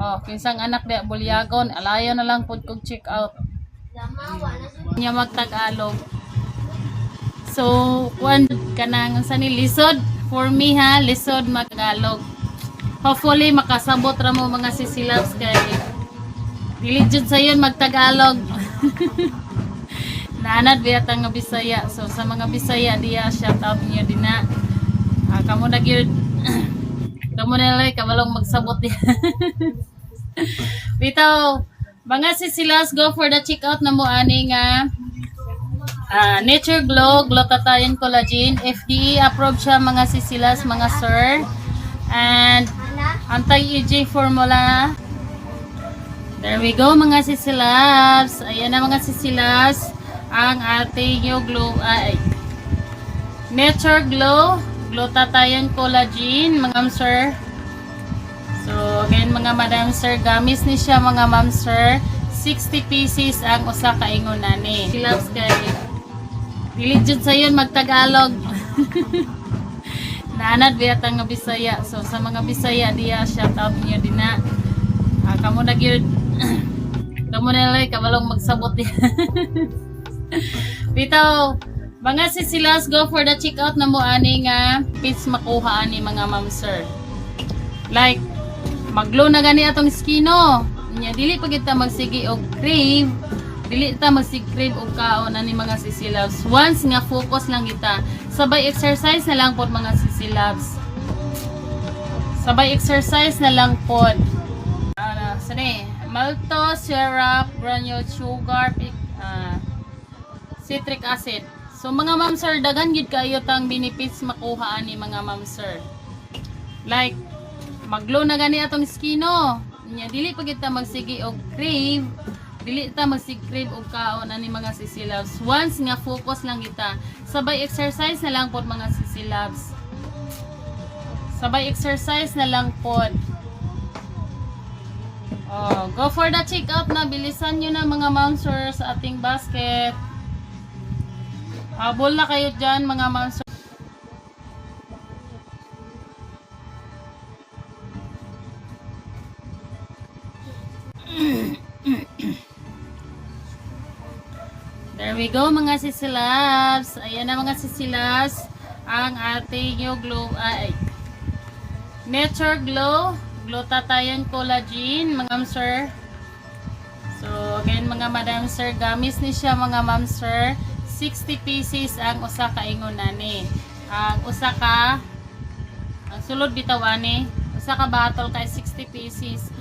Oh, kinsang anak di bulyagon, alayo na lang pud kog check out. Nya magtagalog. So, kuan kanang sa ni lisod for me ha, lisod magtagalog. Hopefully makasabot ra mo mga sisilabs kay dili jud sayon magtagalog. Naanad biya nga Bisaya. So sa mga Bisaya diya shout out niyo dina. Kamo na gyud kamo na lay kabalong magsabot diya. Bitaw, mga sisilas, go for the check out na mo ani nga Nature Glow Glutathione Collagen, FDA approved siya mga sisilas, mga sir, and anti-aging formula. There we go mga sisilabs. Ayan na mga sisilas ang ating yung Nature Glow Glutathione Collagen mga ma'am sir. So again mga madam sir, gamis ni siya mga ma'am sir, 60 pieces ang usa ka ingon nani. Silabs kay dili jud sayon magtagalog. Naanad biya nga Bisaya. So sa mga Bisaya diya shout out niyo dina. Kamo na gyud kamo na lay kabalong magsabot diya. Bitaw, mga sisilas, go for the check out na mo ani nga pits makuha ani mga ma'am sir. Like maglow na gani atong skino. Nya dili pa kita magsigi og crave. Dili ta magsig-crave og kaon ani mga sisilabs. Once nga focus lang kita. Sabay exercise na lang pod mga sisilabs. Sabay exercise na lang pod. Sani, maltose syrup, granule sugar, citric acid. So mga ma'am sir, daghan gid kayo tang benefits makuha ani mga ma'am sir. Like maglow na gani atong skino. Nya dili pa kita magsigi og crave. Dili ta magsig-crave og kaon ani mga sisilabs. Once nga focus lang kita. Sabay exercise na lang pod mga sisilabs. Sabay exercise na lang pod. Oh, go for the check out na. Bilisan nyo na mga ma'am sir sa ating basket. Habol na kayo dyan mga ma'am sir. There we go mga sisilabs. Ayan na mga sisilabs ang ating yung Nature Glow Glutathione Collagen mga ma'am sir. So again mga madam sir, gamis ni siya mga ma'am sir, 60 pieces ang usa ka ingon nani. Ang usa ka ang sulod bitaw ani, usa ka bottle kay 60 pieces.